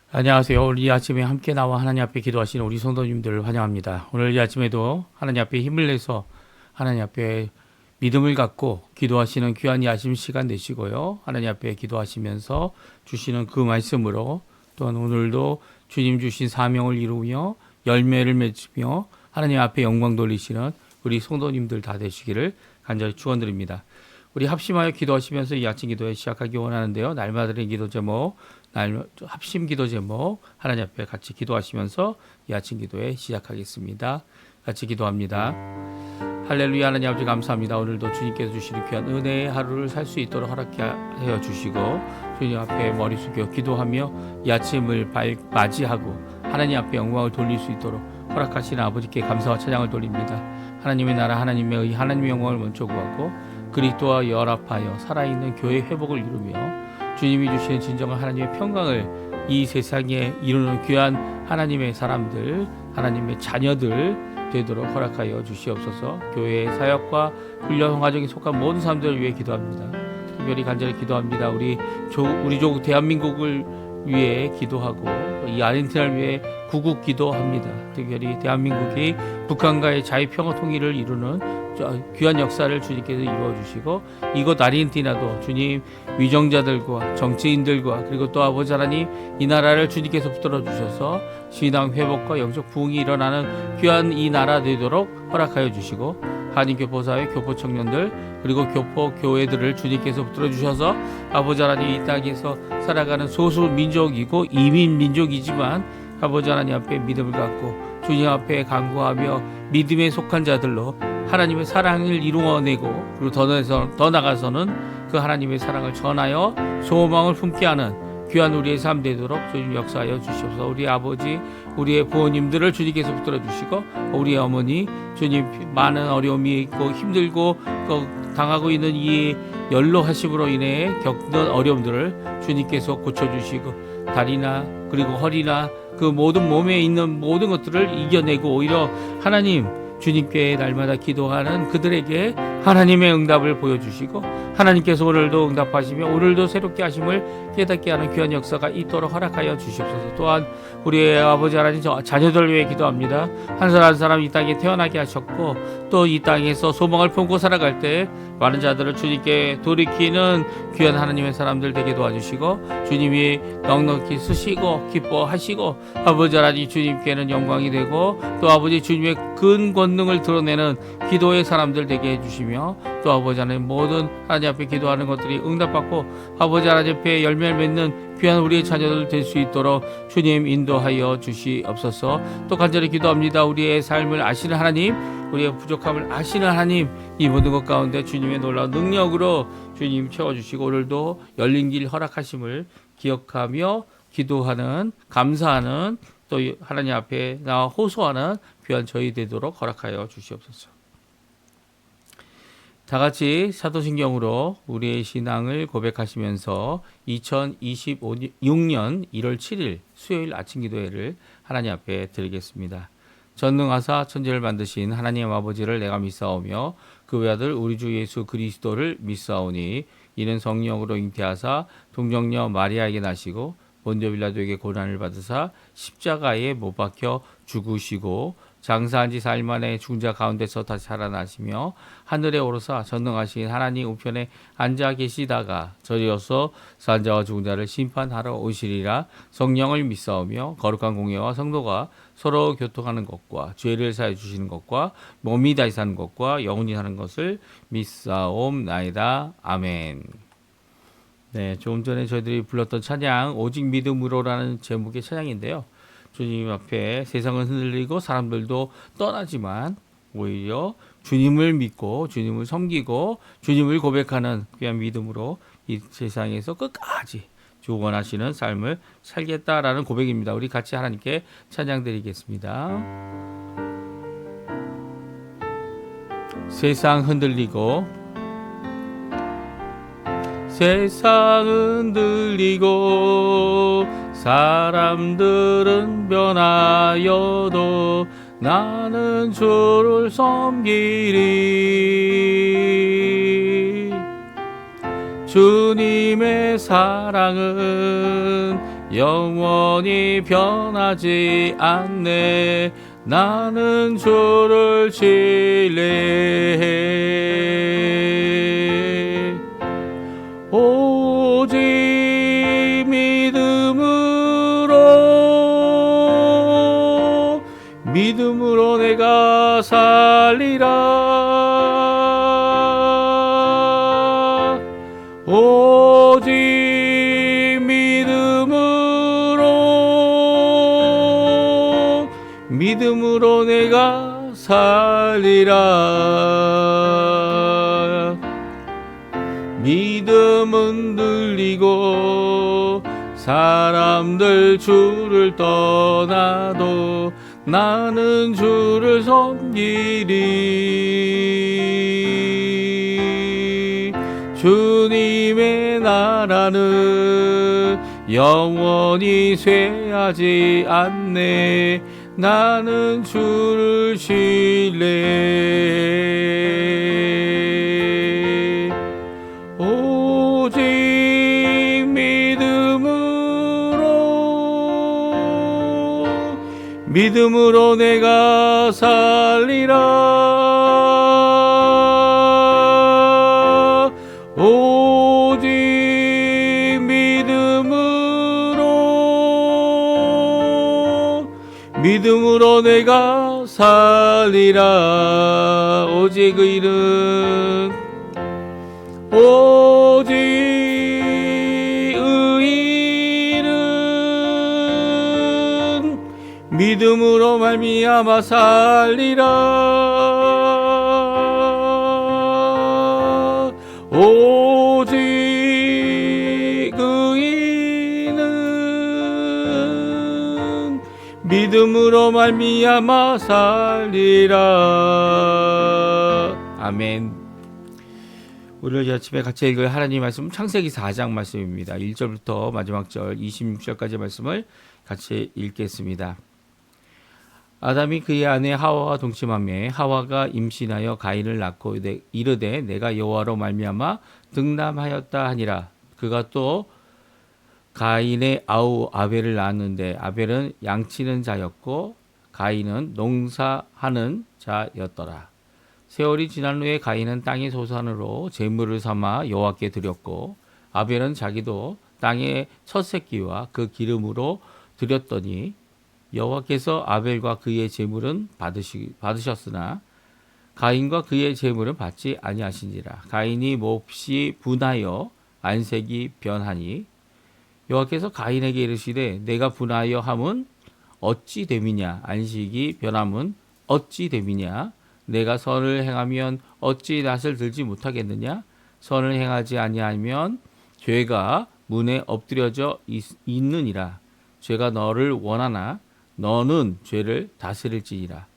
안녕하세요. 오늘 이 아침에 함께 나와 하나님 앞에 기도하시는 우리 성도님들을 환영합니다. 오늘 이 아침에도 하나님 앞에 힘을 내서 하나님 앞에 믿음을 갖고 기도하시는 귀한 이 아침 시간 되시고요. 하나님 앞에 기도하시면서 주시는 그 말씀으로 또한 오늘도 주님 주신 사명을 이루며 열매를 맺으며 하나님 앞에 영광 돌리시는 우리 성도님들 다 되시기를 간절히 축원드립니다. 우리 합심하여 기도하시면서 이 아침 기도에 시작하기 원하는데요. 날마다의 기도 제목, 합심 기도 제목 하나님 앞에 같이 기도하시면서 이 아침 기도에 시작하겠습니다. 같이 기도합니다. 할렐루야. 하나님 아버지 감사합니다. 오늘도 주님께서 주시는 귀한 은혜의 하루를 살 수 있도록 허락하여 주시고 주님 앞에 머리 숙여 기도하며 이 아침을 맞이하고 하나님 앞에 영광을 돌릴 수 있도록 허락하시는 아버지께 감사와 찬양을 돌립니다. 하나님의 나라 하나님의 의 하나님의 영광을 먼저 구하고 그리스도와 연합하여 살아있는 교회 회복을 이루며 주님이 주시는 진정한 하나님의 평강을 이 세상에 이루는 귀한 하나님의 사람들, 하나님의 자녀들 되도록 허락하여 주시옵소서. 교회의 사역과 훈련 과정에 속한 모든 사람들을 위해 기도합니다. 특별히 간절히 기도합니다. 우리 조국 대한민국을 위해 기도하고 이 아르헨티나를 위해 구국 기도합니다. 특별히 대한민국이 북한과의 자유평화 통일을 이루는 귀한 역사를 주님께서 이루어주시고 이곳 아르헨티나도 주님 위정자들과 정치인들과 그리고 또 아버지 하나님 이 나라를 주님께서 붙들어 주셔서 신앙 회복과 영적 부흥이 일어나는 귀한 이 나라 되도록 허락하여 주시고 한인교포사회 교포 청년들 그리고 교포 교회들을 주님께서 붙들어 주셔서 아버지 하나님 이 땅에서 살아가는 소수 민족이고 이민 민족이지만 아버지 하나님 앞에 믿음을 갖고 주님 앞에 간구하며 믿음에 속한 자들로 하나님의 사랑을 이루어내고 그리고 더 나가서는 그 하나님의 사랑을 전하여 소망을 품게 하는 귀한 우리의 삶 되도록 주님 역사하여 주시옵소서. 우리 아버지 우리의 부모님들을 주님께서 붙들어 주시고 우리의 어머니 주님 많은 어려움이 있고 힘들고 당하고 있는 이 연로하심으로 인해 겪는 어려움들을 주님께서 고쳐주시고 다리나 그리고 허리나 그 모든 몸에 있는 모든 것들을 이겨내고 오히려 하나님 주님께 날마다 기도하는 그들에게 하나님의 응답을 보여주시고 하나님께서 오늘도 응답하시며 오늘도 새롭게 하심을 깨닫게 하는 귀한 역사가 있도록 허락하여 주시옵소서. 또한 우리의 아버지 하나님 자녀들을 위해 기도합니다. 한 사람 한 사람 이 땅에 태어나게 하셨고 또 이 땅에서 소망을 품고 살아갈 때 많은 자들을 주님께 돌이키는 귀한 하나님의 사람들 되게 도와주시고 주님이 넉넉히 쓰시고 기뻐하시고 아버지 하나님 주님께는 영광이 되고 또 아버지 주님의 근 권능을 드러내는 기도의 사람들 되게 해주시며 또 아버지 하나님 모든 하나님 앞에 기도하는 것들이 응답받고 아버지 하나님 앞에 열매를 맺는 귀한 우리의 자녀들 될 수 있도록 주님 인도하여 주시옵소서. 또 간절히 기도합니다. 우리의 삶을 아시는 하나님 우리의 부족함을 아시는 하나님 이 모든 것 가운데 주님의 놀라운 능력으로 주님 채워주시고 오늘도 열린 길 허락하심을 기억하며 기도하는 감사하는 또 하나님 앞에 나와 호소하는 귀한 저희 되도록 허락하여 주시옵소서. 다 같이 사도신경으로 우리의 신앙을 고백하시면서 2026년 1월 7일 수요일 아침 기도회를 하나님 앞에 드리겠습니다. 전능하사 천지를 만드신 하나님 아버지를 내가 믿사오며 그 외아들 우리 주 예수 그리스도를 믿사오니 이는 성령으로 잉태하사 동정녀 마리아에게 나시고 본디오 빌라도에게 고난을 받으사 십자가에 못 박혀 죽으시고 장사한 지 4일 만에 죽은 자 가운데서 다시 살아나시며 하늘에 오르사 전능하신 하나님 우편에 앉아 계시다가 저리어서 산 자와 죽은 자를 심판하러 오시리라. 성령을 믿사오며 거룩한 공예와 성도가 서로 교통하는 것과 죄를 사해 주시는 것과 몸이 다시 사는 것과 영원히 사는 것을 믿사옵나이다. 아멘. 네, 조금 전에 저희들이 불렀던 찬양 오직 믿음으로라는 제목의 찬양인데요. 주님 앞에 세상은 흔들리고 사람들도 떠나지만 오히려 주님을 믿고 주님을 섬기고 주님을 고백하는 귀한 믿음으로 이 세상에서 끝까지 주원하시는 삶을 살겠다라는 고백입니다. 우리 같이 하나님께 찬양 드리겠습니다. 세상 흔들리고 세상은 흔들리고 사람들은 변하여도 나는 주를 섬기리. 주님의 사랑은 영원히 변하지 않네. 나는 주를 신뢰해. 오직 믿음으로 내가 살리라. 오직 믿음으로 내가 살리라. 믿음은 들리고 사람들 주를 떠나도 나는 주를 섬기리. 주님의 나라는 영원히 쇠하지 않네. 나는 주를 신뢰해. 오직 믿음으로 내가 살리라. 오직 믿음으로 내가 살리라. 오직 의인은 믿음으로 말미암아 살리라. 오직 의인은 믿음으로 말미암아 살리라. 아멘. 오늘 아침에 같이 읽을 하나님 말씀 창세기 4장 말씀입니다. 1절부터 마지막 절 26절까지 말씀을 같이 읽겠습니다. 아담이 그의 아내 하와와 동침하매 하와가 임신하여 가인을 낳고 이르되 내가 여호와로 말미암아 득남하였다 하니라. 그가 또 가인의 아우 아벨을 낳았는데 아벨은 양치는 자였고 가인은 농사하는 자였더라. 세월이 지난 후에 가인은 땅의 소산으로 제물을 삼아 여호와께 드렸고 아벨은 자기도 땅의 첫 새끼와 그 기름으로 드렸더니 여호와께서 아벨과 그의 제물은 받으셨으나 가인과 그의 제물은 받지 아니하신지라. 가인이 몹시 분하여 안색이 변하니 여호와께서 가인에게 이르시되 내가 분하여 함은 어찌 됨이냐. 안식이 변함은 어찌 됨이냐. 내가 선을 행하면 어찌 낯을 들지 못하겠느냐. 선을 행하지 아니하면 죄가 문에 엎드려져 있느니라. 죄가 너를 원하나 너는 죄를 다스릴지니라.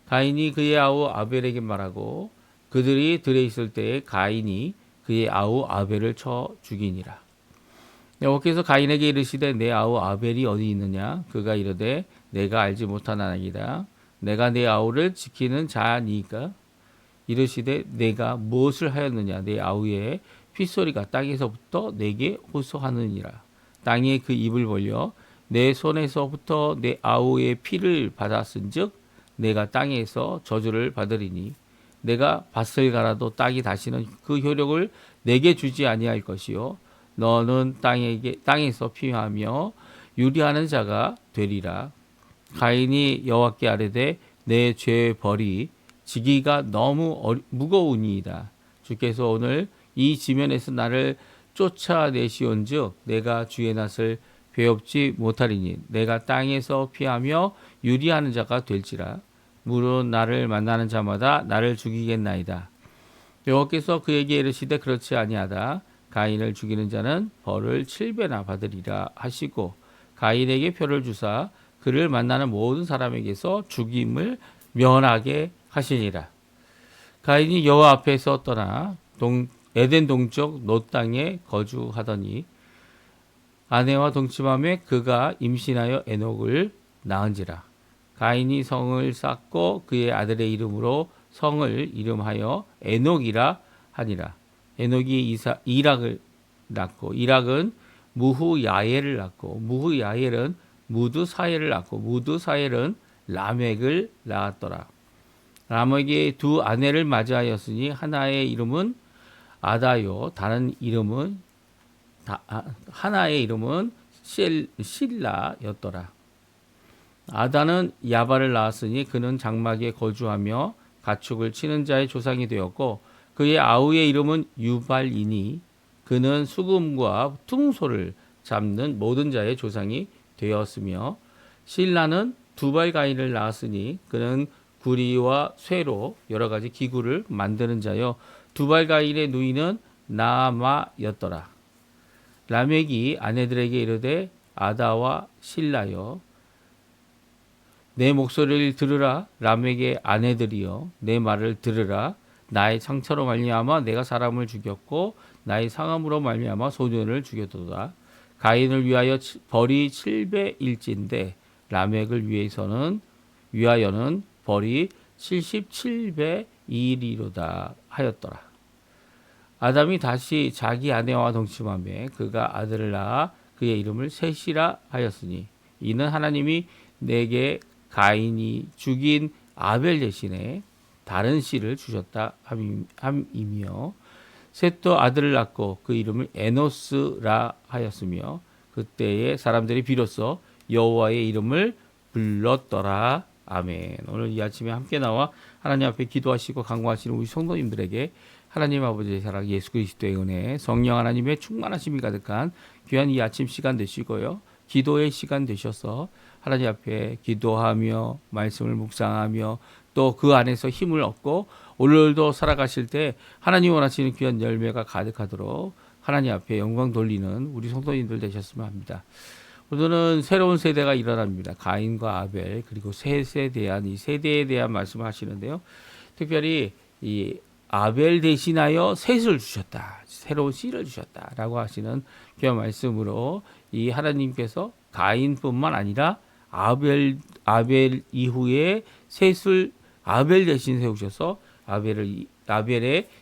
가인이 그의 아우 아벨에게 말하고 그들이 들에 있을 때에 가인이 그의 아우 아벨을 쳐 죽이니라. 여호와께서 가인에게 이르시되 내 아우 아벨이 어디 있느냐. 그가 이르되 내가 알지 못하나이다. 내가 내 아우를 지키는 자니까. 이르시되 내가 무엇을 하였느냐. 내 아우의 핏소리가 땅에서부터 내게 호소하느니라. 땅에 그 입을 벌려 내 손에서부터 내 아우의 피를 받았은즉 내가 땅에서 저주를 받으리니 내가 밭을 갈아도 땅이 다시는 그 효력을 내게 주지 아니할 것이요 너는 땅에서 피하며 유리하는 자가 되리라. 가인이 여호와께 아뢰되 내 죄의 벌이 지기가 너무 무거우니이다. 주께서 오늘 이 지면에서 나를 쫓아내시온즉 내가 주의 낯을 배웁지 못하리니 내가 땅에서 피하며 유리하는 자가 될지라. 무릇 나를 만나는 자마다 나를 죽이겠나이다. 여호와께서 그에게 이르시되 그렇지 아니하다. 가인을 죽이는 자는 벌을 7배나 받으리라 하시고 가인에게 표를 주사 그를 만나는 모든 사람에게서 죽임을 면하게 하시니라. 가인이 여호와 앞에서 떠나 에덴 동쪽 놋 땅에 거주하더니 아내와 동침하며 그가 임신하여 에녹을 낳은지라. 가인이 성을 쌓고 그의 아들의 이름으로 성을 이름하여 에녹이라 하니라. 에녹이 이락을 낳고 이락은 무후야엘을 낳고 무후야엘은 무드사엘을 낳고 무드사엘은 라멕을 낳았더라. 라멕이 두 아내를 맞이하였으니 하나의 이름은 아다요 다른 이름은 하나의 이름은 실라였더라. 아다는 야발을 낳았으니 그는 장막에 거주하며 가축을 치는 자의 조상이 되었고 그의 아우의 이름은 유발이니 그는 수금과 퉁소를 잡는 모든 자의 조상이 되었으며 실라는 두발가인을 낳았으니 그는 구리와 쇠로 여러 가지 기구를 만드는 자요 두발가인의 누이는 나아마였더라. 라멕이 아내들에게 이르되 아다와 실라여 내 목소리를 들으라. 라멕의 아내들이여 내 말을 들으라. 나의 창처로 말미암아 내가 사람을 죽였고 나의 상함으로 말미암아 소년을 죽였도다. 가인을 위하여 벌이 7배일진데 라멕을 위하여는 벌이 77배이리로다 하였더라. 아담이 다시 자기 아내와 동침하며 그가 아들을 낳아 그의 이름을 셋이라 하였으니 이는 하나님이 내게 가인이 죽인 아벨 대신에 다른 씨를 주셨다 함이며 셋도 아들을 낳고 그 이름을 에노스라 하였으며 그때에 사람들이 비로소 여호와의 이름을 불렀더라. 아멘. 오늘 이 아침에 함께 나와 하나님 앞에 기도하시고 간구하시는 우리 성도님들에게 하나님 아버지의 사랑 예수 그리스도의 은혜 성령 하나님의 충만하심이 가득한 귀한 이 아침 시간 되시고요. 기도의 시간 되셔서 하나님 앞에 기도하며 말씀을 묵상하며 또 그 안에서 힘을 얻고 오늘도 살아가실 때 하나님 원하시는 귀한 열매가 가득하도록 하나님 앞에 영광 돌리는 우리 성도님들 되셨으면 합니다. 오늘은 새로운 세대가 일어납니다. 가인과 아벨 그리고 셋에 대한 이 세대에 대한 말씀을 하시는데요. 특별히 이 아벨 대신하여 셋을 주셨다. 새로운 씨를 주셨다라고 하시는 귀한 말씀으로 이 하나님께서 가인뿐만 아니라 아벨 이후에 셋을 아벨 대신 세우셔서 아벨의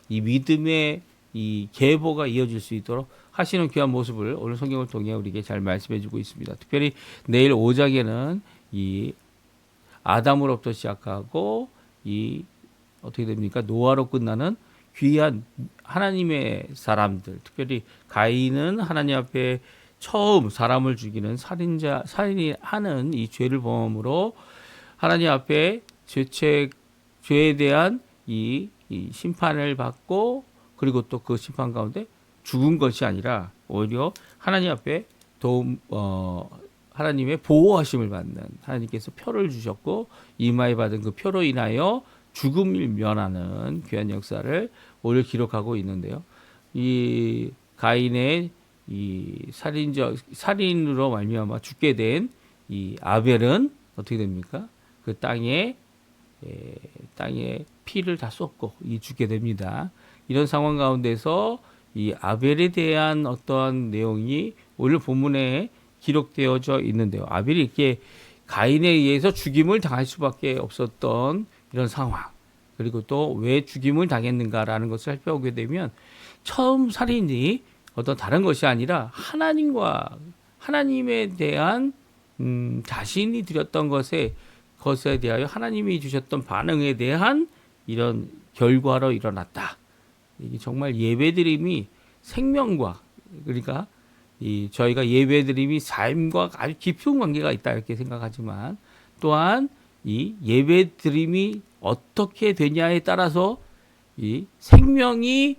이 믿음의 이 계보가 이어질 수 있도록 하시는 귀한 모습을 오늘 성경을 통해 우리에게 잘 말씀해주고 있습니다. 특별히 내일 5장에는 이 아담으로부터 시작하고 이 어떻게 됩니까? 노아로 끝나는 귀한 하나님의 사람들, 특별히 가인은 하나님 앞에 처음 사람을 죽이는 살인이 하는 이 죄를 범함으로 하나님 앞에 죄에 대한 이 심판을 받고 그리고 또 그 심판 가운데 죽은 것이 아니라 오히려 하나님 앞에 하나님의 보호하심을 받는 하나님께서 표를 주셨고 이마에 받은 그 표로 인하여 죽음을 면하는 귀한 역사를 오늘 기록하고 있는데요. 이 가인의 이 살인으로 말미암아 죽게 된 이 아벨은 어떻게 됩니까? 그 땅에 피를 다 쏟고 죽게 됩니다. 이런 상황 가운데서 이 아벨에 대한 어떠한 내용이 오늘 본문에 기록되어져 있는데요. 아벨이 이렇게 가인에 의해서 죽임을 당할 수밖에 없었던 이런 상황. 그리고 또 왜 죽임을 당했는가라는 것을 살펴보게 되면 처음 살인이 어떤 다른 것이 아니라 하나님에 대한 자신이 드렸던 것에 대하여 하나님이 주셨던 반응에 대한 이런 결과로 일어났다. 이게 정말 예배드림이 생명과 그러니까 저희가 예배드림이 삶과 아주 깊은 관계가 있다 이렇게 생각하지만 또한 이 예배드림이 어떻게 되냐에 따라서 이 생명이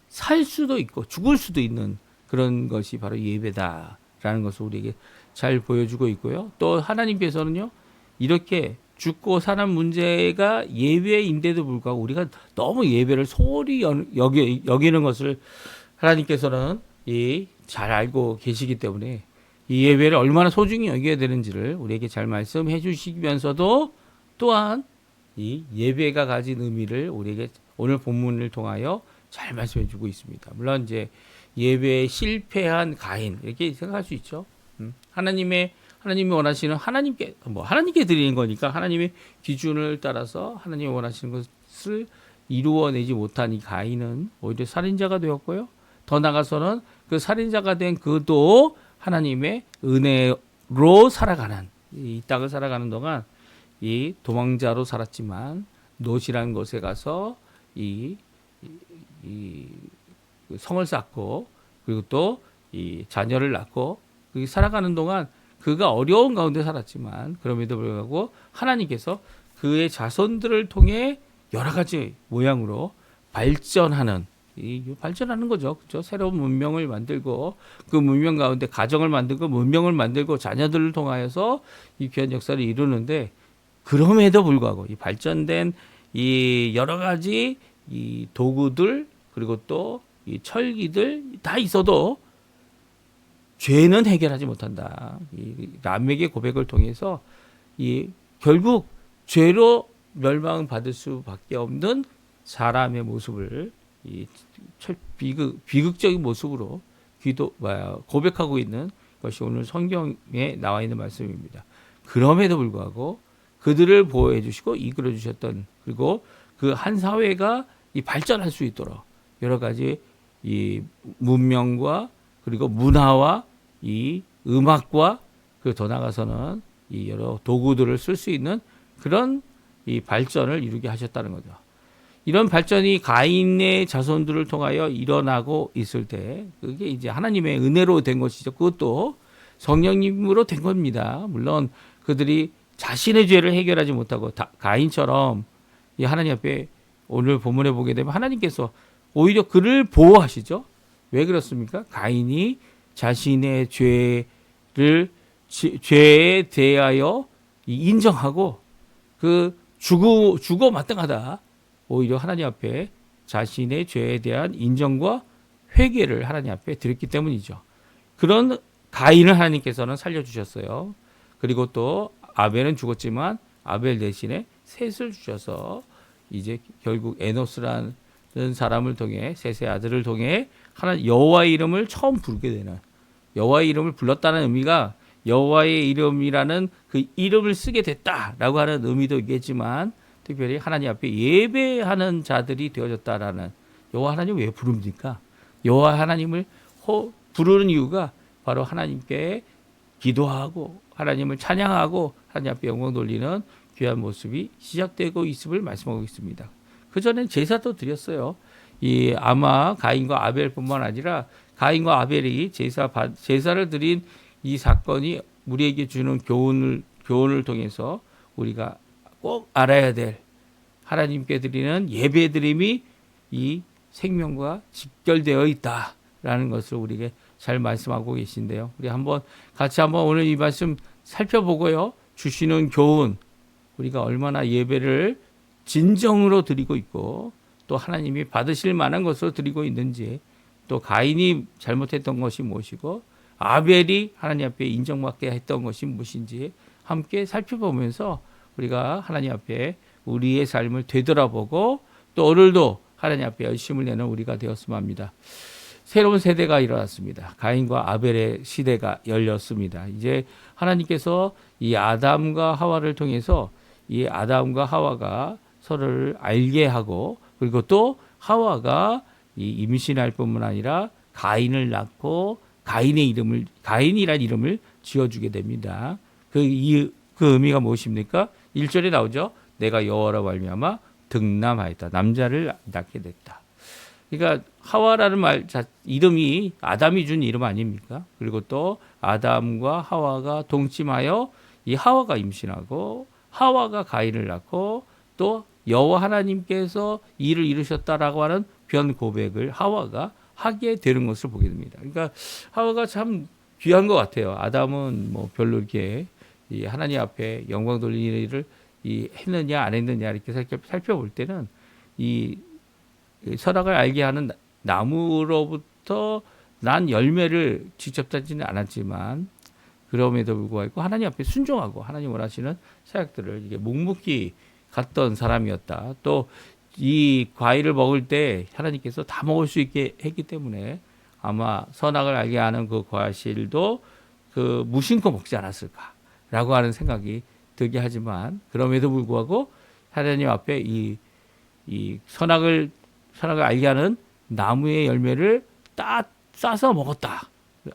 살 수도 있고 죽을 수도 있는 그런 것이 바로 예배다라는 것을 우리에게 잘 보여주고 있고요. 또 하나님께서는요. 이렇게 죽고 사는 문제가 예배인데도 불구하고 우리가 너무 예배를 소홀히 여기는 것을 하나님께서는 잘 알고 계시기 때문에 이 예배를 얼마나 소중히 여겨야 되는지를 우리에게 잘 말씀해 주시면서도 또한 이 예배가 가진 의미를 우리에게 오늘 본문을 통하여 잘 말씀해 주고 있습니다. 물론 이제 예배에 실패한 가인 이렇게 생각할 수 있죠. 하나님이 원하시는 하나님께 드리는 거니까 하나님의 기준을 따라서 하나님이 원하시는 것을 이루어내지 못한 이 가인은 오히려 살인자가 되었고요. 더 나아가서는 그 살인자가 된 그도 하나님의 은혜로 살아가는 이 땅을 살아가는 동안 이 도망자로 살았지만 롯이라는 곳에 가서 이 성을 쌓고 그리고 또 이 자녀를 낳고 살아가는 동안 그가 어려운 가운데 살았지만 그럼에도 불구하고 하나님께서 그의 자손들을 통해 여러 가지 모양으로 발전하는 거죠. 그렇죠? 새로운 문명을 만들고 그 문명 가운데 가정을 만들고 문명을 만들고 자녀들을 통하여서 이 귀한 역사를 이루는데 그럼에도 불구하고 이 발전된 이 여러 가지 이 도구들 그리고 또 이 철기들 다 있어도 죄는 해결하지 못한다. 이 람에게 고백을 통해서 이 결국 죄로 멸망받을 수밖에 없는 사람의 모습을 이 비극적인 모습으로 고백하고 있는 것이 오늘 성경에 나와 있는 말씀입니다. 그럼에도 불구하고 그들을 보호해 주시고 이끌어 주셨던 그리고 그 한 사회가 이 발전할 수 있도록 여러 가지 이 문명과 그리고 문화와 이 음악과 그 더 나아가서는 이 여러 도구들을 쓸 수 있는 그런 이 발전을 이루게 하셨다는 거죠. 이런 발전이 가인의 자손들을 통하여 일어나고 있을 때 그게 이제 하나님의 은혜로 된 것이죠. 그것도 성령님으로 된 겁니다. 물론 그들이 자신의 죄를 해결하지 못하고 가인처럼 이 하나님 앞에 오늘 본문에 보게 되면 하나님께서 오히려 그를 보호하시죠. 왜 그렇습니까? 가인이 자신의 죄에 대하여 인정하고 그 죽어 마땅하다. 오히려 하나님 앞에 자신의 죄에 대한 인정과 회개를 하나님 앞에 드렸기 때문이죠. 그런 가인을 하나님께서는 살려주셨어요. 그리고 또 아벨은 죽었지만 아벨 대신에 셋을 주셔서 이제 결국 에노스라는 사람을 통해 셋의 아들을 통해 하나님 여호와의 이름을 처음 부르게 되는 여호와의 이름을 불렀다는 의미가 여호와의 이름이라는 그 이름을 쓰게 됐다라고 하는 의미도 있겠지만 특별히 하나님 앞에 예배하는 자들이 되어졌다라는 여호와 하나님 왜 부릅니까? 여호와 하나님을 부르는 이유가 바로 하나님께 기도하고 하나님을 찬양하고 하나님 앞에 영광 돌리는 귀한 모습이 시작되고 있음을 말씀하고 있습니다. 그 전엔 제사도 드렸어요. 이 아마 가인과 아벨뿐만 아니라 가인과 아벨이 제사를 드린 이 사건이 우리에게 주는 교훈을 통해서 우리가 꼭 알아야 될 하나님께 드리는 예배드림이 이 생명과 직결되어 있다라는 것을 우리에게 잘 말씀하고 계신데요. 우리 같이 한번 오늘 이 말씀 살펴보고요. 주시는 교훈, 우리가 얼마나 예배를 진정으로 드리고 있고 또 하나님이 받으실 만한 것으로 드리고 있는지 또 가인이 잘못했던 것이 무엇이고 아벨이 하나님 앞에 인정받게 했던 것이 무엇인지 함께 살펴보면서 우리가 하나님 앞에 우리의 삶을 되돌아보고 또 오늘도 하나님 앞에 열심을 내는 우리가 되었으면 합니다. 새로운 세대가 일어났습니다. 가인과 아벨의 시대가 열렸습니다. 이제 하나님께서 이 아담과 하와를 통해서 이 아담과 하와가 서로를 알게 하고 그리고 또 하와가 이 임신할 뿐만 아니라 가인을 낳고 가인이란 이름을 지어주게 됩니다. 그 의미가 무엇입니까? 1절에 나오죠. 내가 여호와로 말미암아 득남하였다. 남자를 낳게 됐다. 그러니까 하와라는 이름이 아담이 준 이름 아닙니까? 그리고 또 아담과 하와가 동침하여 이 하와가 임신하고 하와가 가인을 낳고 또 여호와 하나님께서 이를 이루셨다라고 하는 귀한 고백을 하와가 하게 되는 것을 보게 됩니다. 그러니까 하와가 참 귀한 것 같아요. 아담은 뭐 별로 이렇게 이 하나님 앞에 영광 돌리는 일을 했느냐 안 했느냐 이렇게 살펴볼 때는 이 선악을 알게 하는 나무로부터 난 열매를 직접 따지는 않았지만 그럼에도 불구하고 하나님 앞에 순종하고 하나님 원하시는 사역들을 이게 묵묵히 갔던 사람이었다. 또 이 과일을 먹을 때 하나님께서 다 먹을 수 있게 했기 때문에 아마 선악을 알게 하는 그 과실도 그 무심코 먹지 않았을까라고 하는 생각이 들게 하지만 그럼에도 불구하고 하나님 앞에 이 선악을 알게 하는 나무의 열매를 싸서 먹었다.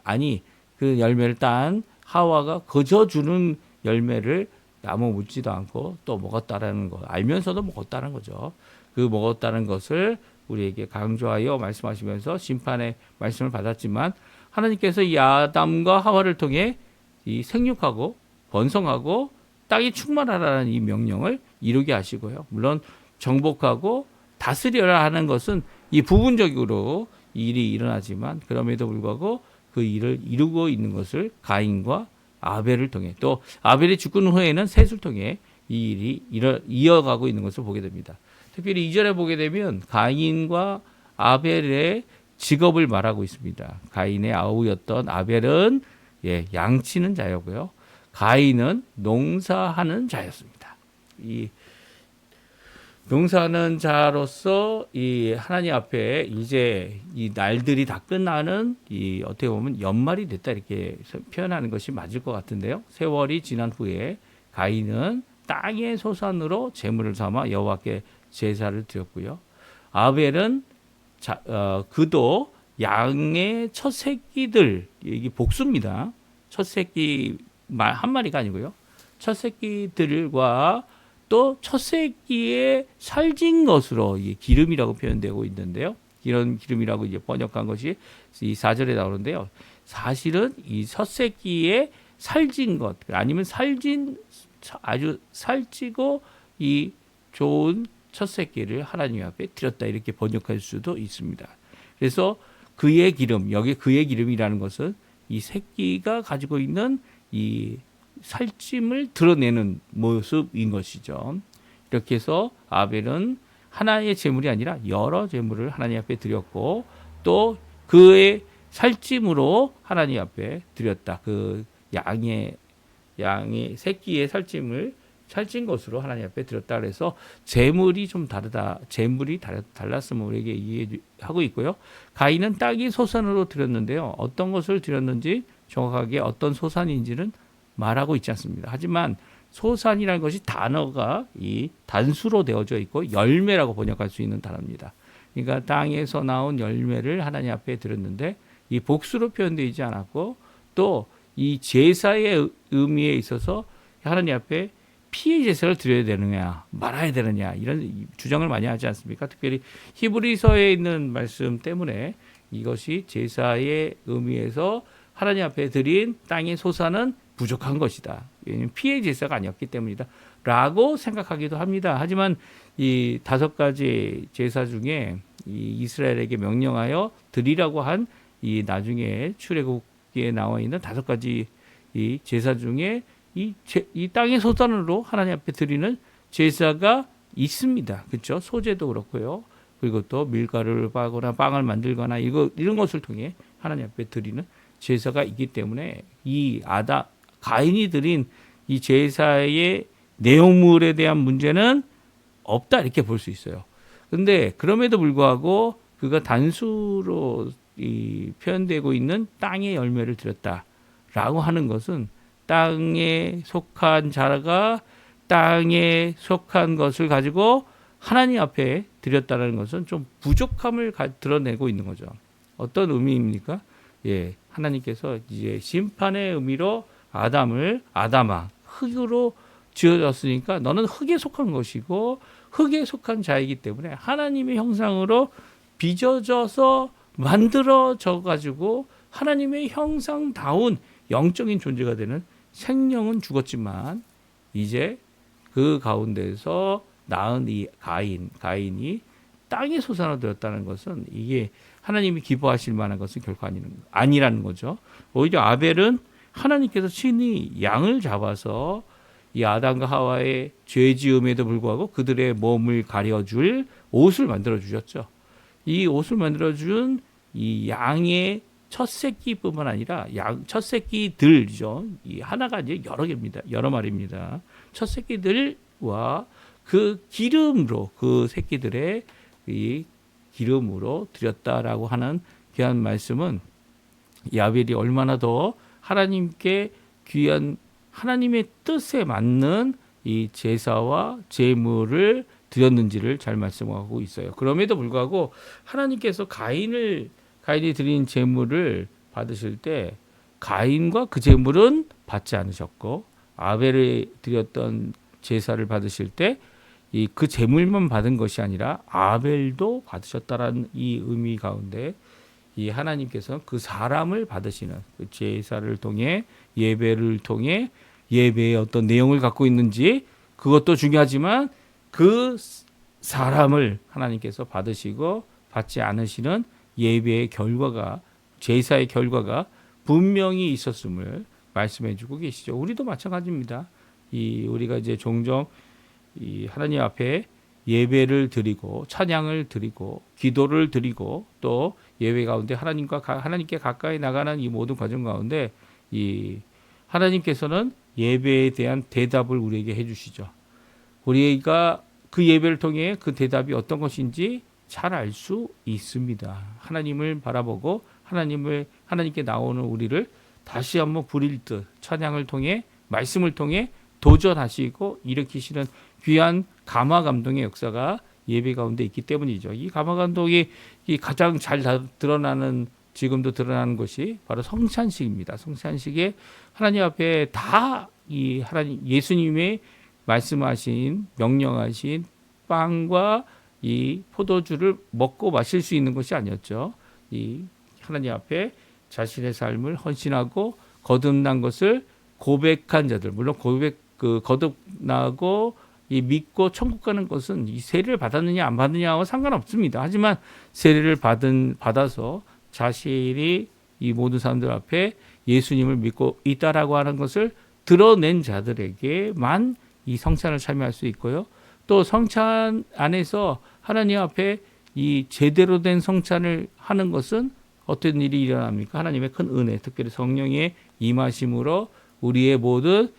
아니 그 열매를 딴 하와가 거저 주는 열매를 아무 묻지도 않고 또 먹었다라는 거 알면서도 먹었다는 거죠. 그 먹었다는 것을 우리에게 강조하여 말씀하시면서 심판의 말씀을 받았지만 하나님께서 이 아담과 하와를 통해 이 생육하고 번성하고 땅이 충만하라는 이 명령을 이루게 하시고요. 물론 정복하고 다스려라 하는 것은 이 부분적으로 이 일이 일어나지만 그럼에도 불구하고 그 일을 이루고 있는 것을 가인과 아벨을 통해 또 아벨이 죽은 후에는 셋을 통해 이 일이 이어가고 있는 것을 보게 됩니다. 특별히 2절에 보게 되면 가인과 아벨의 직업을 말하고 있습니다. 가인의 아우였던 아벨은 양치는 자였고요. 가인은 농사하는 자였습니다. 이 농사하는 자로서 이 하나님 앞에 이제 이 날들이 다 끝나는 이 어떻게 보면 연말이 됐다 이렇게 표현하는 것이 맞을 것 같은데요. 세월이 지난 후에 가인은 땅의 소산으로 제물을 삼아 여호와께 제사를 드렸고요. 아벨은 그도 양의 첫 새끼들 이게 복수입니다. 첫 새끼 한 마리가 아니고요. 첫 새끼들과 또 첫 새끼에 살진 것으로 이 기름이라고 표현되고 있는데요. 이런 기름이라고 이제 번역한 것이 이 4절에 나오는데요. 사실은 이 첫 새끼에 살진 것 아니면 아주 살찌고 이 좋은 첫 새끼를 하나님 앞에 드렸다 이렇게 번역할 수도 있습니다. 그래서 그의 기름 여기 그의 기름이라는 것은 이 새끼가 가지고 있는 이 살찜을 드러내는 모습인 것이죠. 이렇게 해서 아벨은 하나의 제물이 아니라 여러 제물을 하나님 앞에 드렸고 또 그의 살찜으로 하나님 앞에 드렸다. 그 양의 새끼의 살찐 것으로 하나님 앞에 드렸다. 그래서 제물이 좀 다르다. 제물이 달랐음을 우리에게 이해하고 있고요. 가인은 땅이 소산으로 드렸는데요. 어떤 것을 드렸는지 정확하게 어떤 소산인지는 말하고 있지 않습니다. 하지만 소산이라는 것이 단어가 이 단수로 되어져 있고 열매라고 번역할 수 있는 단어입니다. 그러니까 땅에서 나온 열매를 하나님 앞에 드렸는데 이 복수로 표현되지 않았고 또 이 제사의 의미에 있어서 하나님 앞에 피의 제사를 드려야 되느냐 말아야 되느냐 이런 주장을 많이 하지 않습니까? 특별히 히브리서에 있는 말씀 때문에 이것이 제사의 의미에서 하나님 앞에 드린 땅의 소산은 부족한 것이다. 왜냐하면 피의 제사가 아니었기 때문이다. 라고 생각하기도 합니다. 하지만 이 5가지 제사 중에 이 이스라엘에게 명령하여 드리라고 한 이 나중에 출애굽기에 나와 있는 5가지 이 제사 중에 이 땅의 소산으로 하나님 앞에 드리는 제사가 있습니다. 그렇죠? 소제도 그렇고요. 그리고 또 밀가루를 빠거나 빵을 만들거나 이런 것을 통해 하나님 앞에 드리는 제사가 있기 때문에 이 가인이 드린 이 제사의 내용물에 대한 문제는 없다 이렇게 볼 수 있어요. 그런데 그럼에도 불구하고 그가 단수로 표현되고 있는 땅의 열매를 드렸다라고 하는 것은 땅에 속한 자가 땅에 속한 것을 가지고 하나님 앞에 드렸다는 것은 좀 부족함을 드러내고 있는 거죠. 어떤 의미입니까? 하나님께서 이제 심판의 의미로 아담아 흙으로 지어졌으니까 너는 흙에 속한 것이고 흙에 속한 자이기 때문에 하나님의 형상으로 빚어져서 만들어져 가지고 하나님의 형상다운 영적인 존재가 되는 생명은 죽었지만 이제 그 가운데서 낳은 이 가인이 땅의 소산을 드렸다는 것은 이게 하나님이 기뻐하실 만한 것은 결코 아니라는 거죠. 오히려 아벨은 하나님께서 친히 양을 잡아서 이 아담과 하와의 죄 지음에도 불구하고 그들의 몸을 가려줄 옷을 만들어 주셨죠. 이 옷을 만들어 준 이 양의 첫 새끼뿐만 아니라 첫 새끼들이죠. 이 하나가 이제 여러 개입니다. 여러 마리입니다. 첫 새끼들과 그 기름으로 그 새끼들의 이 기름으로 드렸다라고 하는 귀한 말씀은 이 아벨이 얼마나 더 하나님께 귀한 하나님의 뜻에 맞는 이 제사와 제물을 드렸는지를 잘 말씀하고 있어요. 그럼에도 불구하고 하나님께서 가인을 가인이 드린 제물을 받으실 때 가인과 그 제물은 받지 않으셨고 아벨이 드렸던 제사를 받으실 때 이 그 제물만 받은 것이 아니라 아벨도 받으셨다라는 이 의미 가운데 이 하나님께서 그 사람을 받으시는 그 제사를 통해 예배를 통해 예배의 어떤 내용을 갖고 있는지 그것도 중요하지만 그 사람을 하나님께서 받으시고 받지 않으시는 예배의 결과가 제사의 결과가 분명히 있었음을 말씀해주고 계시죠. 우리도 마찬가지입니다. 이 우리가 이제 종종 이 하나님 앞에 예배를 드리고 찬양을 드리고 기도를 드리고 또 예배 가운데 하나님께 가까이 나가는 이 모든 과정 가운데 이 하나님께서는 예배에 대한 대답을 우리에게 해주시죠. 우리가 그 예배를 통해 그 대답이 어떤 것인지 잘 알 수 있습니다. 하나님을 바라보고 하나님께 나오는 우리를 다시 한번 부릴 듯 찬양을 통해 말씀을 통해 도전하시고 일으키시는 귀한 감화 감동의 역사가 예배 가운데 있기 때문이죠. 이 감화 감동이 가장 잘 드러나는 지금도 드러나는 것이 바로 성찬식입니다. 성찬식에 하나님 앞에 다 이 하나님 예수님의 말씀하신 명령하신 빵과 이 포도주를 먹고 마실 수 있는 것이 아니었죠. 이 하나님 앞에 자신의 삶을 헌신하고 거듭난 것을 고백한 자들, 물론 거듭나고 이 믿고 천국 가는 것은 이 세례를 받았느냐 안 받느냐와 상관없습니다. 하지만 세례를 받아서 자신이 이 모든 사람들 앞에 예수님을 믿고 있다라고 하는 것을 드러낸 자들에게만 이 성찬을 참여할 수 있고요. 또 성찬 안에서 하나님 앞에 이 제대로 된 성찬을 하는 것은 어떤 일이 일어납니까? 하나님의 큰 은혜, 특별히 성령의 임하심으로 우리의 모든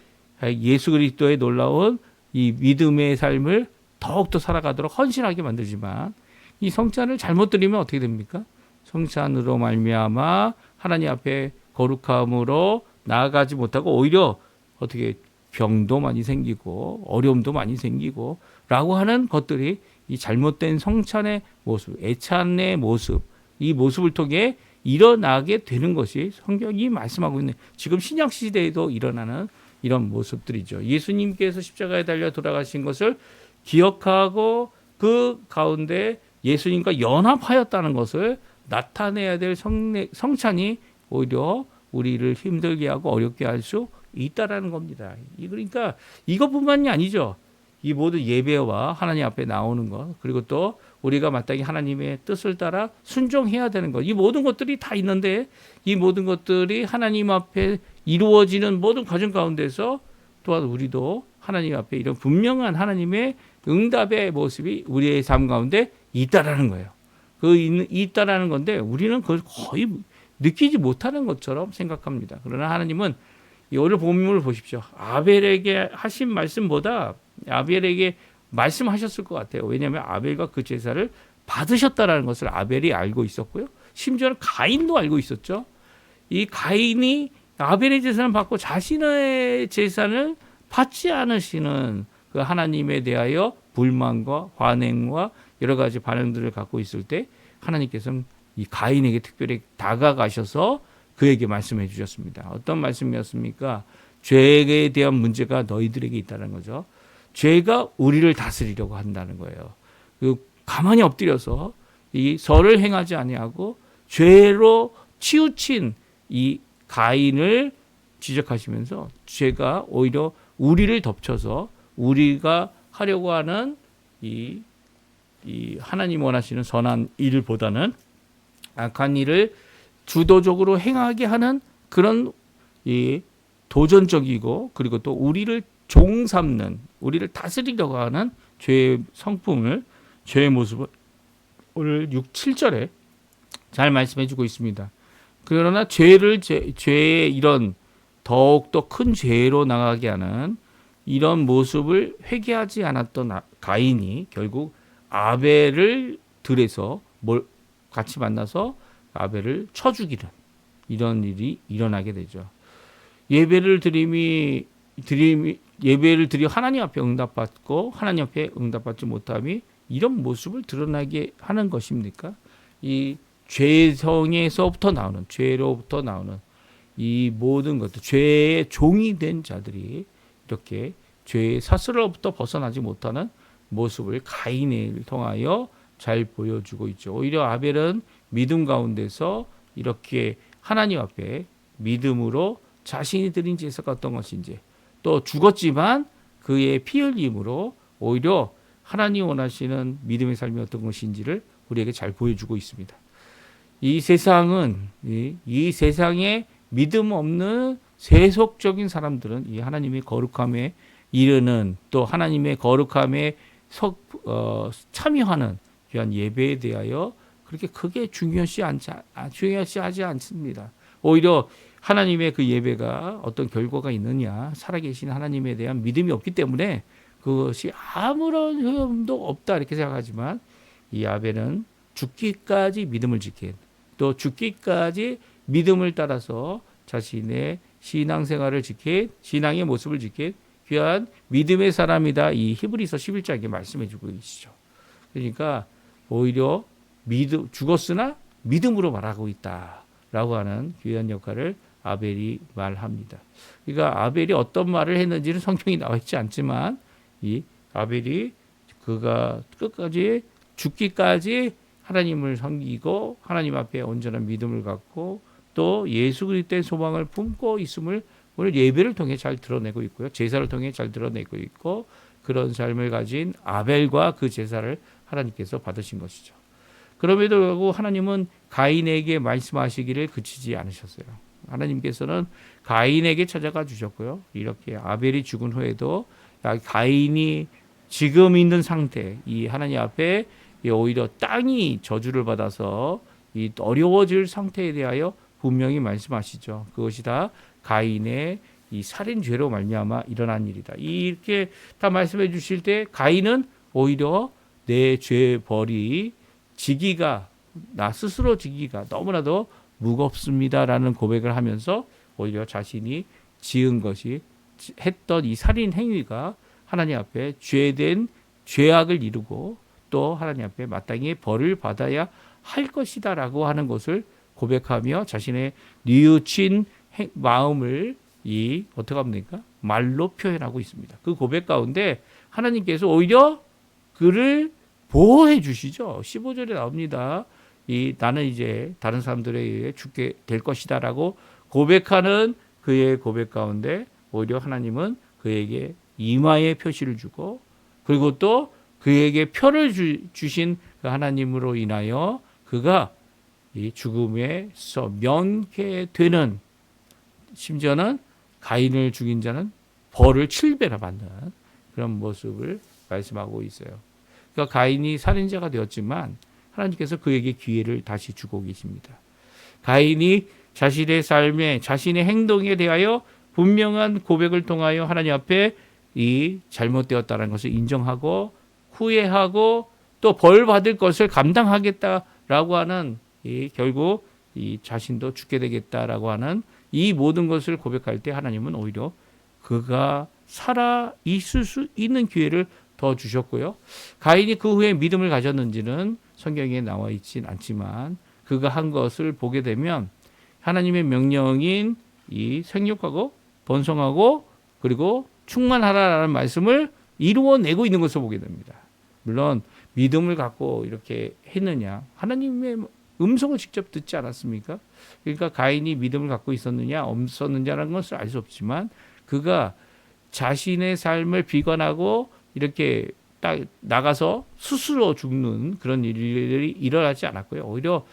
예수 그리스도의 놀라운 이 믿음의 삶을 더욱더 살아가도록 헌신하게 만들지만 이 성찬을 잘못 드리면 어떻게 됩니까? 성찬으로 말미암아 하나님 앞에 거룩함으로 나아가지 못하고 오히려 어떻게 병도 많이 생기고 어려움도 많이 생기고 라고 하는 것들이 이 잘못된 성찬의 모습, 애찬의 모습, 이 모습을 통해 일어나게 되는 것이 성경이 말씀하고 있는 지금 신약 시대에도 일어나는 이런 모습들이죠. 예수님께서 십자가에 달려 돌아가신 것을 기억하고 그 가운데 예수님과 연합하였다는 것을 나타내야 될 성찬이 오히려 우리를 힘들게 하고 어렵게 할 수 있다라는 겁니다. 그러니까 이것뿐만이 아니죠. 이 모든 예배와 하나님 앞에 나오는 것, 그리고 또 우리가 마땅히 하나님의 뜻을 따라 순종해야 되는 것, 이 모든 것들이 다 있는데 이 모든 것들이 하나님 앞에 이루어지는 모든 과정 가운데서 또한 우리도 하나님 앞에 이런 분명한 하나님의 응답의 모습이 우리의 삶 가운데 있다라는 거예요. 있다라는 건데 우리는 그걸 거의 느끼지 못하는 것처럼 생각합니다. 그러나 하나님은 오늘 본문을 보십시오. 아벨에게 하신 말씀보다 아벨에게 말씀하셨을 것 같아요. 왜냐하면 아벨과 그 제사를 받으셨다라는 것을 아벨이 알고 있었고요. 심지어는 가인도 알고 있었죠. 이 가인이 아벨의 제사를 받고 자신의 제사를 받지 않으시는 그 하나님에 대하여 불만과 관행과 여러 가지 반응들을 갖고 있을 때 하나님께서는 이 가인에게 특별히 다가가셔서 그에게 말씀해 주셨습니다. 어떤 말씀이었습니까? 죄에 대한 문제가 너희들에게 있다는 거죠. 죄가 우리를 다스리려고 한다는 거예요. 가만히 엎드려서 이 선을 행하지 아니하고 죄로 치우친 이 가인을 지적하시면서 죄가 오히려 우리를 덮쳐서 우리가 하려고 하는 이 하나님 원하시는 선한 일보다는 악한 일을 주도적으로 행하게 하는 그런 이 도전적이고 그리고 또 우리를 종삼는 우리를 다스리려고 하는 죄의 성품을 죄의 모습을 오늘 6, 7절에 잘 말씀해 주고 있습니다. 그러나 죄의 이런 더욱더 큰 죄로 나가게 하는 이런 모습을 회개하지 않았던 가인이 결국 아벨을 들에서 같이 만나서 아벨을 쳐 죽이는 이런 일이 일어나게 되죠. 예배를 드려 하나님 앞에 응답받고 하나님 앞에 응답받지 못함이 이런 모습을 드러나게 하는 것입니까? 이 죄성에서부터 나오는 죄로부터 나오는 이 모든 것들 죄의 종이 된 자들이 이렇게 죄의 사슬로부터 벗어나지 못하는 모습을 가인을 통하여 잘 보여주고 있죠. 오히려 아벨은 믿음 가운데서 이렇게 하나님 앞에 믿음으로 자신이 드린 제사가 어떤 것인지 또 죽었지만 그의 피 흘림으로 오히려 하나님 원하시는 믿음의 삶이 어떤 것인지를 우리에게 잘 보여주고 있습니다. 이 세상은 이 세상에 믿음 없는 세속적인 사람들은 이 하나님의 거룩함에 이르는 또 하나님의 거룩함에 참여하는 귀한 예배에 대하여 그렇게 크게 중요시하지 않습니다. 오히려 하나님의 그 예배가 어떤 결과가 있느냐, 살아계신 하나님에 대한 믿음이 없기 때문에 그것이 아무런 효험도 없다 이렇게 생각하지만 이 아벨은 죽기까지 믿음을 지킨 또 죽기까지 믿음을 따라서 자신의 신앙생활을 지킨 신앙의 모습을 지킨 귀한 믿음의 사람이다. 이 히브리서 11장에 말씀해 주고 계시죠. 그러니까 오히려 죽었으나 믿음으로 말하고 있다라고 하는 귀한 역할을 아벨이 말합니다. 그러니까 아벨이 어떤 말을 했는지는 성경이 나와 있지 않지만 이 아벨이 그가 끝까지 죽기까지 하나님을 섬기고 하나님 앞에 온전한 믿음을 갖고 또 예수 그리스도의 소망을 품고 있음을 오늘 예배를 통해 잘 드러내고 있고요. 제사를 통해 잘 드러내고 있고 그런 삶을 가진 아벨과 그 제사를 하나님께서 받으신 것이죠. 그럼에도 불구하고 하나님은 가인에게 말씀하시기를 그치지 않으셨어요. 하나님께서는 가인에게 찾아가 주셨고요. 이렇게 아벨이 죽은 후에도 가인이 지금 있는 상태, 이 하나님 앞에 오히려 땅이 저주를 받아서 이 어려워질 상태에 대하여 분명히 말씀하시죠. 그것이 다 가인의 이 살인죄로 말미암아 일어난 일이다. 이렇게 다 말씀해 주실 때 가인은 오히려 내 죄 벌이 나 스스로 지기가 너무나도 무겁습니다라는 고백을 하면서 오히려 자신이 지은 것이 했던 이 살인 행위가 하나님 앞에 죄된 죄악을 이루고 또 하나님 앞에 마땅히 벌을 받아야 할 것이다라고 하는 것을 고백하며 자신의 뉘우친 마음을 어떻게 합니까? 말로 표현하고 있습니다. 그 고백 가운데 하나님께서 오히려 그를 보호해 주시죠. 15절에 나옵니다. 나는 이제 다른 사람들에 의해 죽게 될 것이다라고 고백하는 그의 고백 가운데 오히려 하나님은 그에게 이마에 표시를 주고 그리고 또 그에게 표를 주신 그 하나님으로 인하여 그가 이 죽음에서 면케되는 심지어는 가인을 죽인 자는 벌을 7배나 받는 그런 모습을 말씀하고 있어요. 그러니까 가인이 살인자가 되었지만 하나님께서 그에게 기회를 다시 주고 계십니다. 가인이 자신의 삶에 자신의 행동에 대하여 분명한 고백을 통하여 하나님 앞에 이 잘못되었다는 것을 인정하고 후회하고 또 벌 받을 것을 감당하겠다라고 하는 결국 이 자신도 죽게 되겠다라고 하는 이 모든 것을 고백할 때 하나님은 오히려 그가 살아 있을 수 있는 기회를 더 주셨고요. 가인이 그 후에 믿음을 가졌는지는 성경에 나와 있진 않지만 그가 한 것을 보게 되면 하나님의 명령인 이 생육하고 번성하고 그리고 충만하라라는 말씀을 이루어내고 있는 것을 보게 됩니다. 물론 믿음을 갖고 이렇게 했느냐, 하나님의 음성을 직접 듣지 않았습니까? 그러니까 가인이 믿음을 갖고 있었느냐 없었느냐라는 것을 알 수 없지만 그가 자신의 삶을 비관하고 이렇게 딱 나가서 스스로 죽는 그런 일들이 일어나지 않았고요. 오히려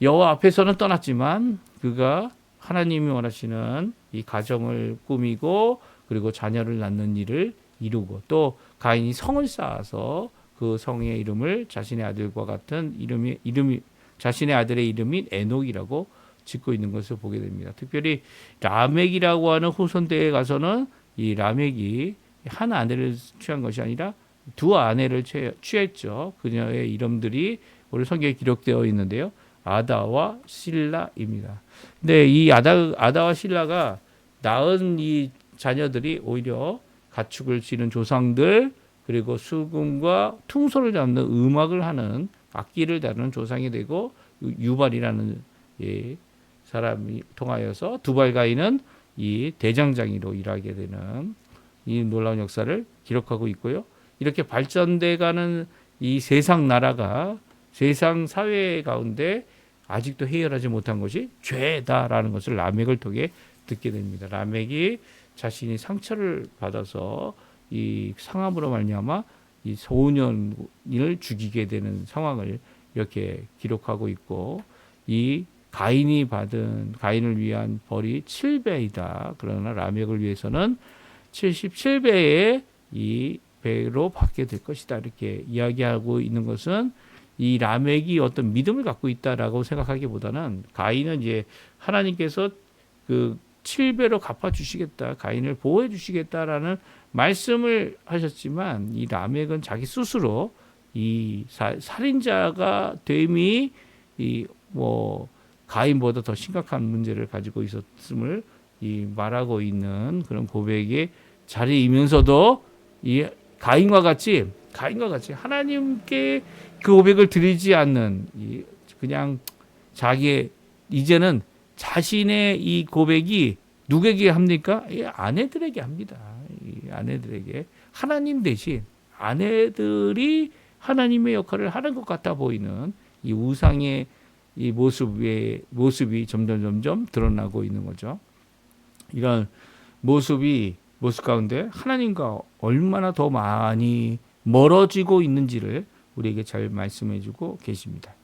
여호와 앞에서는 떠났지만 그가 하나님이 원하시는 이 가정을 꾸미고 그리고 자녀를 낳는 일을 이루고 또 가인이 성을 쌓아서 그 성의 이름을 자신의 아들과 같은 이름이 자신의 아들의 이름인 에녹이라고 짓고 있는 것을 보게 됩니다. 특별히 라멕이라고 하는 후손대에 가서는 이 라멕이 한 아내를 취한 것이 아니라 두 아내를 취했죠. 그녀의 이름들이 우리 성경에 기록되어 있는데요. 아다와 실라입니다. 근데 이 아다와 실라가 낳은 이 자녀들이 오히려 가축을 치는 조상들 그리고 수금과 퉁소를 잡는 음악을 하는 악기를 다루는 조상이 되고 유발이라는 사람이 통하여서 두발가인은 이 대장장이로 일하게 되는 이 놀라운 역사를 기록하고 있고요. 이렇게 발전돼가는 이 세상 나라가 세상 사회 가운데 아직도 해결하지 못한 것이 죄다라는 것을 라멕을 통해 듣게 됩니다. 라멕이 자신이 상처를 받아서 이 상함으로 말미암아 이 소년을 죽이게 되는 상황을 이렇게 기록하고 있고, 이 가인을 위한 벌이 7배이다. 그러나 라멕을 위해서는 77배의 이 배로 받게 될 것이다. 이렇게 이야기하고 있는 것은 이 라멕이 어떤 믿음을 갖고 있다라고 생각하기보다는 가인은 이제 하나님께서 그 7배로 갚아 주시겠다, 가인을 보호해 주시겠다라는 말씀을 하셨지만, 이 라멕은 자기 스스로 이 살인자가 됨이 이 가인보다 더 심각한 문제를 가지고 있었음을 이 말하고 있는 그런 고백의 자리이면서도, 이 가인과 같이 하나님께 그 고백을 드리지 않는, 그냥 자기의 이제는 자신의 이 고백이 누구에게 합니까? 이 아내들에게 합니다. 이 아내들에게, 하나님 대신 아내들이 하나님의 역할을 하는 것 같아 보이는 이 우상의 이 모습이 점점 드러나고 있는 거죠. 이런 모습 가운데 하나님과 얼마나 더 많이 멀어지고 있는지를 우리에게 잘 말씀해주고 계십니다.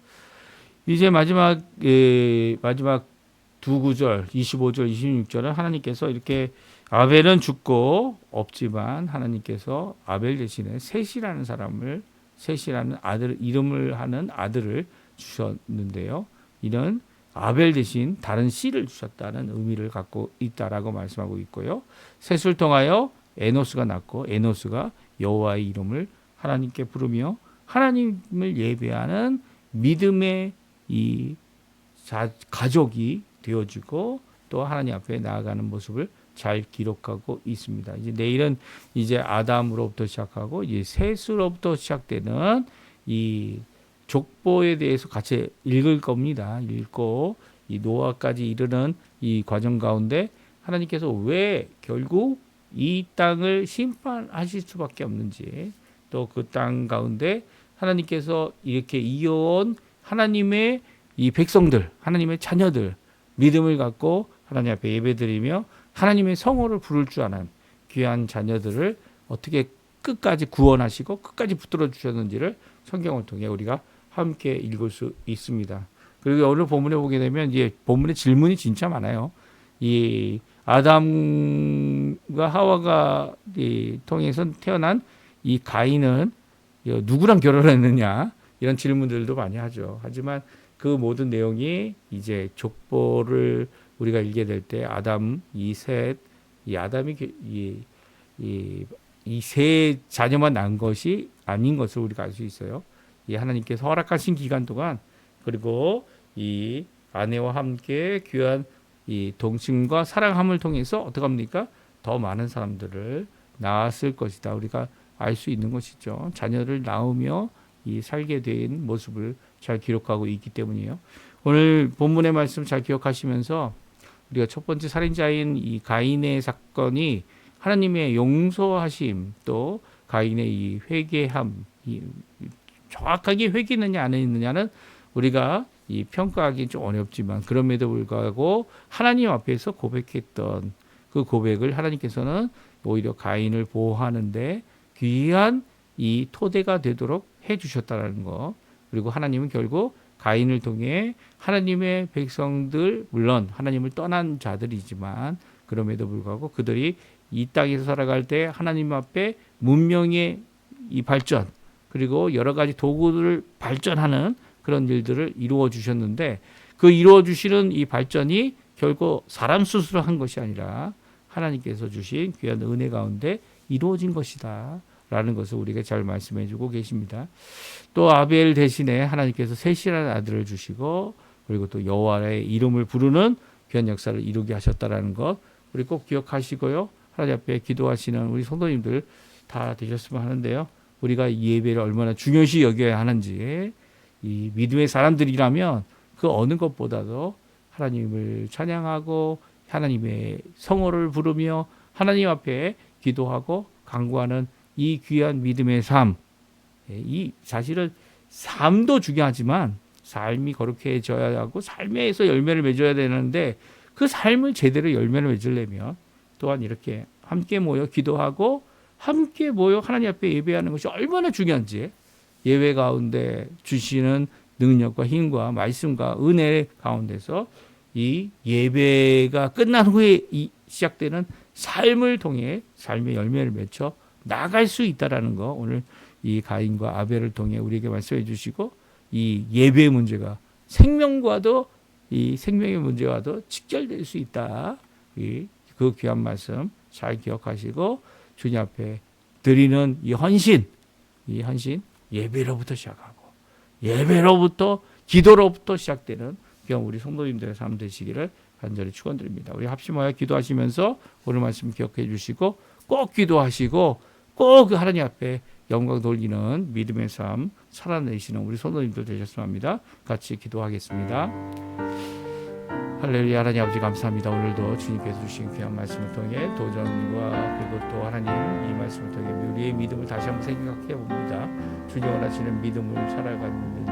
이제 마지막 두 구절 25절 26절은 하나님께서 이렇게 아벨은 죽고 없지만 하나님께서 아벨 대신에 셋이라는 아들, 이름을 하는 아들을 주셨는데요. 이는 아벨 대신 다른 씨를 주셨다는 의미를 갖고 있다라고 말씀하고 있고요. 셋을 통하여 에노스가 낳고, 에노스가 여호와의 이름을 하나님께 부르며 하나님을 예배하는 믿음의 이 가족이 되어지고, 또 하나님 앞에 나아가는 모습을 잘 기록하고 있습니다. 이제 내일은 이제 아담으로부터 시작하고 이제 셋으로부터 시작되는 이 족보에 대해서 같이 읽을 겁니다. 읽고 이 노아까지 이르는 이 과정 가운데 하나님께서 왜 결국 이 땅을 심판하실 수밖에 없는지, 또 그 땅 가운데 하나님께서 이렇게 이어온 하나님의 이 백성들, 하나님의 자녀들, 믿음을 갖고 하나님 앞에 예배드리며 하나님의 성호를 부를 줄 아는 귀한 자녀들을 어떻게 끝까지 구원하시고 끝까지 붙들어 주셨는지를 성경을 통해 우리가 함께 읽을 수 있습니다. 그리고 오늘 본문에 보게 되면 이제 본문에 질문이 진짜 많아요. 이 아담과 하와가 통해서 태어난 이 가인은 누구랑 결혼했느냐, 이런 질문들도 많이 하죠. 하지만 그 모든 내용이 이제 족보를 우리가 읽게 될 때 아담, 아담이 이 세 자녀만 낳은 것이 아닌 것을 우리가 알 수 있어요. 이 하나님께서 허락하신 기간 동안, 그리고 이 아내와 함께 귀한 이 동침과 사랑함을 통해서 어떻게 합니까? 더 많은 사람들을 낳았을 것이다. 우리가 알 수 있는 것이죠. 자녀를 낳으며 이 살게 된 모습을 잘 기록하고 있기 때문이에요. 오늘 본문의 말씀 잘 기억하시면서 우리가 첫 번째 살인자인 이 가인의 사건이 하나님의 용서하심, 또 가인의 이 회개함, 정확하게 회개했느냐 안 했느냐는 우리가 이 평가하기 좀 어렵지만, 그럼에도 불구하고 하나님 앞에서 고백했던 그 고백을 하나님께서는 오히려 가인을 보호하는데 귀한 이 토대가 되도록 해주셨다는 거. 그리고 하나님은 결국 가인을 통해 하나님의 백성들, 물론 하나님을 떠난 자들이지만 그럼에도 불구하고 그들이 이 땅에서 살아갈 때 하나님 앞에 문명의 이 발전, 그리고 여러 가지 도구들을 발전하는 그런 일들을 이루어 주셨는데, 그 이루어 주시는 이 발전이 결국 사람 스스로 한 것이 아니라 하나님께서 주신 귀한 은혜 가운데 이루어진 것이다 라는 것을 우리가 잘 말씀해 주고 계십니다. 또 아벨 대신에 하나님께서 셋이라는 아들을 주시고, 그리고 또 여호와의 이름을 부르는 귀한 역사를 이루게 하셨다라는 것 우리 꼭 기억하시고요. 하나님 앞에 기도하시는 우리 성도님들 다 되셨으면 하는데요. 우리가 이 예배를 얼마나 중요시 여겨야 하는지, 이 믿음의 사람들이라면 그 어느 것보다도 하나님을 찬양하고 하나님의 성호를 부르며 하나님 앞에 기도하고 간구하는 이 귀한 믿음의 삶, 이 사실은 삶도 중요하지만 삶이 거룩해져야 하고 삶에서 열매를 맺어야 되는데 그 삶을 제대로 열매를 맺으려면 또한 이렇게 함께 모여 기도하고 함께 모여 하나님 앞에 예배하는 것이 얼마나 중요한지 예배 가운데 주시는 능력과 힘과 말씀과 은혜 가운데서 이 예배가 끝난 후에 시작되는 삶을 통해 삶의 열매를 맺혀 나갈 수 있다라는 거 오늘 이 가인과 아벨을 통해 우리에게 말씀해 주시고 이 예배의 문제가 생명과도 이 생명의 문제와도 직결될 수 있다. 그 귀한 말씀 잘 기억하시고 주님 앞에 드리는 이 헌신 예배로부터 시작하고 예배로부터 기도로부터 시작되는 귀한 우리 성도님들의 삶 되시기를 간절히 축원드립니다. 우리 합심하여 기도하시면서 오늘 말씀 기억해 주시고 꼭 기도하시고 꼭 하나님 앞에 영광 돌리는 믿음의 삶 살아내시는 우리 성도님들 되셨으면 합니다. 같이 기도하겠습니다. 할렐루야. 하나님 아버지 감사합니다. 오늘도 주님께서 주신 귀한 말씀을 통해 도전과 그리고 또 하나님 이 말씀을 통해 우리의 믿음을 다시 한번 생각해 봅니다. 주님 원하시는 믿음을 살아가는